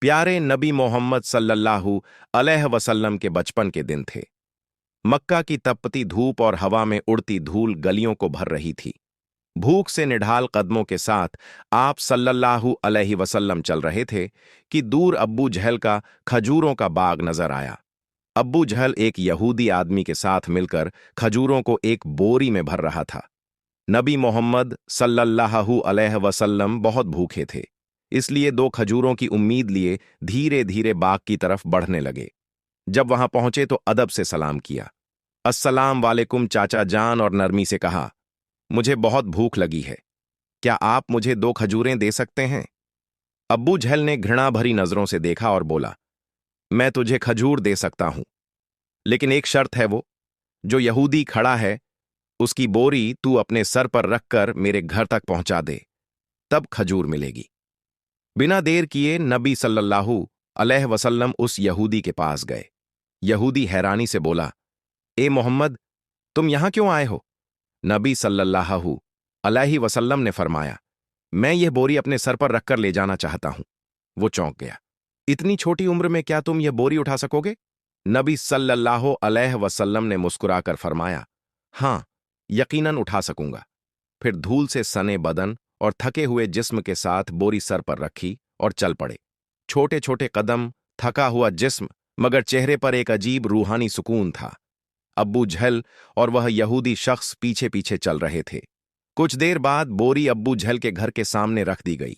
प्यारे नबी मोहम्मद सल्लल्लाहु अलैहि वसल्लम के बचपन के दिन थे। मक्का की तपती धूप और हवा में उड़ती धूल गलियों को भर रही थी। भूख से निढाल कदमों के साथ आप सल्लल्लाहु अलैहि वसल्लम चल रहे थे कि दूर अब्बू जहल का खजूरों का बाग नजर आया। अब्बू जहल एक यहूदी आदमी के साथ मिलकर खजूरों को एक बोरी में भर रहा था। नबी मोहम्मद सल्लल्लाहु अलैहि वसल्लम बहुत भूखे थे, इसलिए दो खजूरों की उम्मीद लिए धीरे धीरे बाग की तरफ बढ़ने लगे। जब वहां पहुंचे तो अदब से सलाम किया। अस्सलाम वालेकुम चाचा जान, और नरमी से कहा, मुझे बहुत भूख लगी है, क्या आप मुझे दो खजूरें दे सकते हैं? अब्बू जहल ने घृणा भरी नजरों से देखा और बोला, मैं तुझे खजूर दे सकता हूं, लेकिन एक शर्त है, वो जो यहूदी खड़ा है उसकी बोरी तू अपने सर पर रखकर मेरे घर तक पहुंचा दे, तब खजूर मिलेगी। बिना देर किए नबी सल्लल्लाहु अलैहि वसल्लम उस यहूदी के पास गए। यहूदी हैरानी से बोला, ए मोहम्मद, तुम यहां क्यों आए हो? नबी सल्लल्लाहु अलैहि वसल्लम ने फरमाया, मैं यह बोरी अपने सर पर रखकर ले जाना चाहता हूं। वो चौंक गया, इतनी छोटी उम्र में क्या तुम यह बोरी उठा सकोगे? नबी सल्लल्लाहु अलैहि वसल्लम ने मुस्कुराकर फरमाया, हां, यकीनन उठा सकूंगा। फिर धूल से सने बदन और थके हुए जिस्म के साथ बोरी सर पर रखी और चल पड़े। छोटे छोटे कदम, थका हुआ जिस्म, मगर चेहरे पर एक अजीब रूहानी सुकून था। अब्बू जहल और वह यहूदी शख्स पीछे पीछे चल रहे थे। कुछ देर बाद बोरी अब्बू जहल के घर के सामने रख दी गई।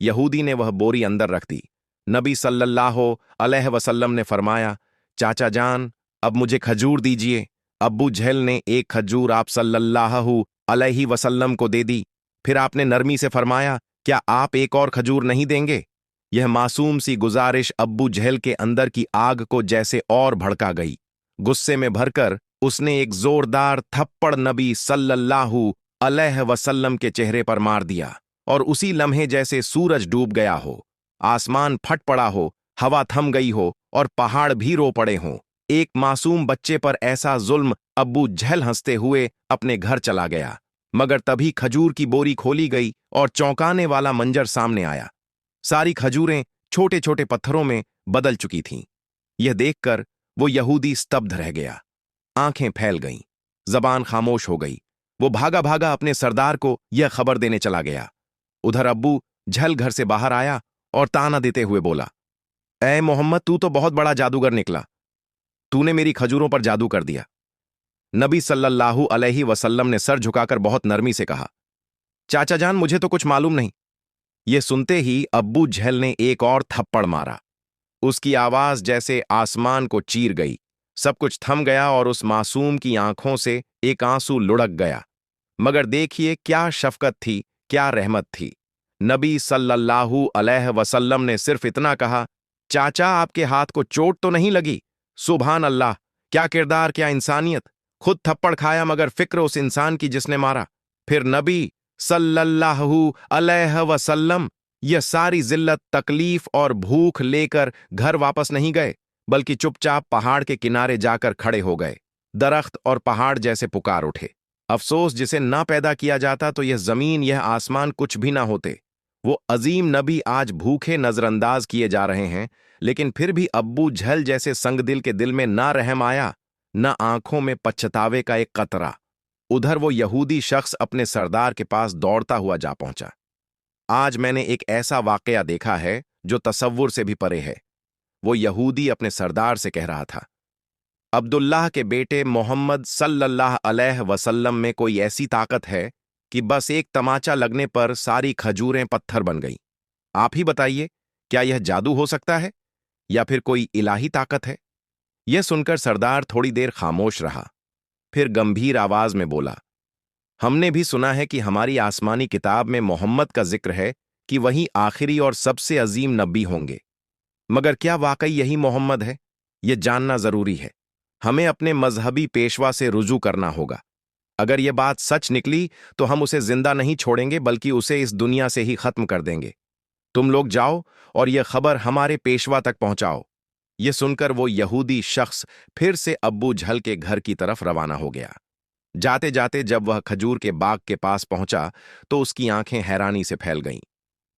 यहूदी ने वह बोरी अंदर रख दी। नबी सल्लल्लाहु अलैहि वसल्लम ने फरमाया, चाचा जान, अब मुझे खजूर दीजिए। अब्बू जहल ने एक खजूर आप सल्लल्लाहु अलैहि वसल्लम को दे दी। फिर आपने नरमी से फरमाया, क्या आप एक और खजूर नहीं देंगे? यह मासूम सी गुजारिश अब्बू जहल के अंदर की आग को जैसे और भड़का गई। गुस्से में भरकर उसने एक जोरदार थप्पड़ नबी सल्लल्लाहु अलैहि वसल्लम के चेहरे पर मार दिया, और उसी लम्हे जैसे सूरज डूब गया हो, आसमान फट पड़ा हो, हवा थम गई हो और पहाड़ भी रो पड़े हों। एक मासूम बच्चे पर ऐसा जुल्म! अब्बू जहल हंसते हुए अपने घर चला गया। मगर तभी खजूर की बोरी खोली गई और चौंकाने वाला मंजर सामने आया। सारी खजूरें छोटे छोटे पत्थरों में बदल चुकी थीं। यह देखकर वो यहूदी स्तब्ध रह गया। आंखें फैल गईं, जबान खामोश हो गई। वो भागा भागा अपने सरदार को यह खबर देने चला गया। उधर अब्बू जहल घर से बाहर आया और ताना देते हुए बोला, ऐ मोहम्मद, तू तो बहुत बड़ा जादूगर निकला। तूने मेरी खजूरों पर जादू कर दिया। नबी सल्लल्लाहु अलैहि वसल्लम ने सर झुकाकर बहुत नरमी से कहा, चाचा जान, मुझे तो कुछ मालूम नहीं। यह सुनते ही अब्बू जहल ने एक और थप्पड़ मारा। उसकी आवाज जैसे आसमान को चीर गई। सब कुछ थम गया और उस मासूम की आंखों से एक आंसू लुढ़क गया। मगर देखिए, क्या शफकत थी, क्या रहमत थी। नबी सल्लल्लाहु अलैहि वसल्लम ने सिर्फ इतना कहा, चाचा, आपके हाथ को चोट तो नहीं लगी? सुभान अल्लाह, क्या किरदार, क्या इंसानियत! खुद थप्पड़ खाया मगर फिक्र उस इंसान की जिसने मारा। फिर नबी सल्लल्लाहु अलैहि वसल्लम यह सारी जिल्लत, तकलीफ और भूख लेकर घर वापस नहीं गए, बल्कि चुपचाप पहाड़ के किनारे जाकर खड़े हो गए। दरख्त और पहाड़ जैसे पुकार उठे। अफसोस, जिसे ना पैदा किया जाता तो यह जमीन, यह आसमान कुछ भी ना होते। वो अजीम नबी आज भूखे नजरअंदाज किए जा रहे हैं, लेकिन फिर भी अब्बू जहल जैसे संगदिल के दिल में ना रहम आया, न आंखों में पछतावे का एक कतरा। उधर वो यहूदी शख्स अपने सरदार के पास दौड़ता हुआ जा पहुंचा। आज मैंने एक ऐसा वाकया देखा है जो तसव्वुर से भी परे है। वो यहूदी अपने सरदार से कह रहा था, अब्दुल्लाह के बेटे मोहम्मद सल्लल्लाहु अलैहि वसल्लम में कोई ऐसी ताकत है कि बस एक तमाचा लगने पर सारी खजूरें पत्थर बन गईं। आप ही बताइए, क्या यह जादू हो सकता है या फिर कोई इलाही ताकत है? यह सुनकर सरदार थोड़ी देर खामोश रहा, फिर गंभीर आवाज में बोला, हमने भी सुना है कि हमारी आसमानी किताब में मोहम्मद का जिक्र है कि वही आखिरी और सबसे अजीम नबी होंगे। मगर क्या वाकई यही मोहम्मद है? यह जानना जरूरी है। हमें अपने मजहबी पेशवा से रुजू करना होगा। अगर यह बात सच निकली तो हम उसे जिंदा नहीं छोड़ेंगे, बल्कि उसे इस दुनिया से ही खत्म कर देंगे। तुम लोग जाओ और यह खबर हमारे पेशवा तक पहुंचाओ। यह सुनकर वो यहूदी शख्स फिर से अब्बू जहल के घर की तरफ रवाना हो गया। जाते जाते जब वह खजूर के बाग के पास पहुंचा तो उसकी आंखें हैरानी से फैल गईं।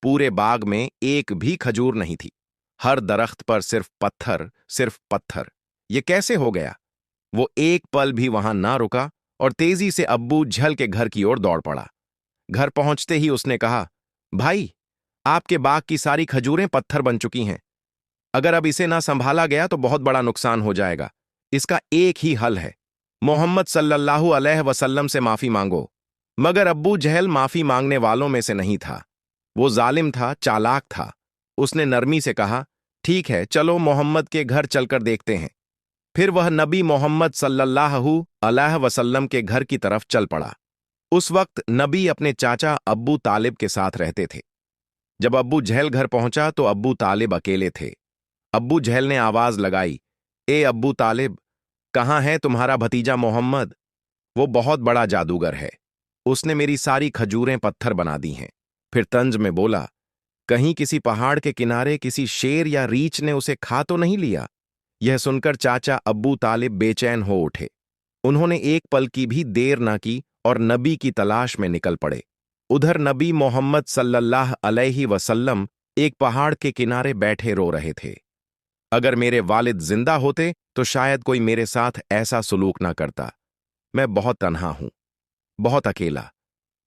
पूरे बाग में एक भी खजूर नहीं थी। हर दरख्त पर सिर्फ पत्थर, सिर्फ पत्थर। ये कैसे हो गया? वो एक पल भी वहां ना रुका और तेजी से अब्बू झल के घर की ओर दौड़ पड़ा। घर पहुंचते ही उसने कहा, भाई, आपके बाग की सारी खजूरें पत्थर बन चुकी हैं। अगर अब इसे ना संभाला गया तो बहुत बड़ा नुकसान हो जाएगा। इसका एक ही हल है, मोहम्मद सल्लल्लाहु अलैहि वसल्लम से माफी मांगो। मगर अब्बू जहल माफी मांगने वालों में से नहीं था। वो जालिम था, चालाक था। उसने नरमी से कहा, ठीक है, चलो मोहम्मद के घर चलकर देखते हैं। फिर वह नबी मोहम्मद सल्लल्लाहु अलैहि वसल्लम के घर की तरफ चल पड़ा। उस वक्त नबी अपने चाचा अब्बू तालिब के साथ रहते थे। जब अब्बू जहल घर पहुंचा तो अब्बू तालिब अकेले थे। अब्बू जहल ने आवाज लगाई, ए अब्बू तालिब, कहाँ है तुम्हारा भतीजा मोहम्मद? वो बहुत बड़ा जादूगर है। उसने मेरी सारी खजूरें पत्थर बना दी हैं। फिर तंज में बोला, कहीं किसी पहाड़ के किनारे किसी शेर या रीछ ने उसे खा तो नहीं लिया? यह सुनकर चाचा अब्बू तालिब बेचैन हो उठे। उन्होंने एक पल की भी देर ना की और नबी की तलाश में निकल पड़े। उधर नबी मोहम्मद सल्लल्लाहु अलैहि वसल्लम एक पहाड़ के किनारे बैठे रो रहे थे। अगर मेरे वालिद जिंदा होते तो शायद कोई मेरे साथ ऐसा सुलूक ना करता। मैं बहुत तन्हा हूं, बहुत अकेला।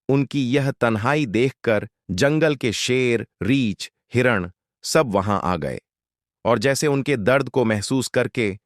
उनकी यह तन्हाई देखकर जंगल के शेर, रीछ, हिरण सब वहां आ गए और जैसे उनके दर्द को महसूस करके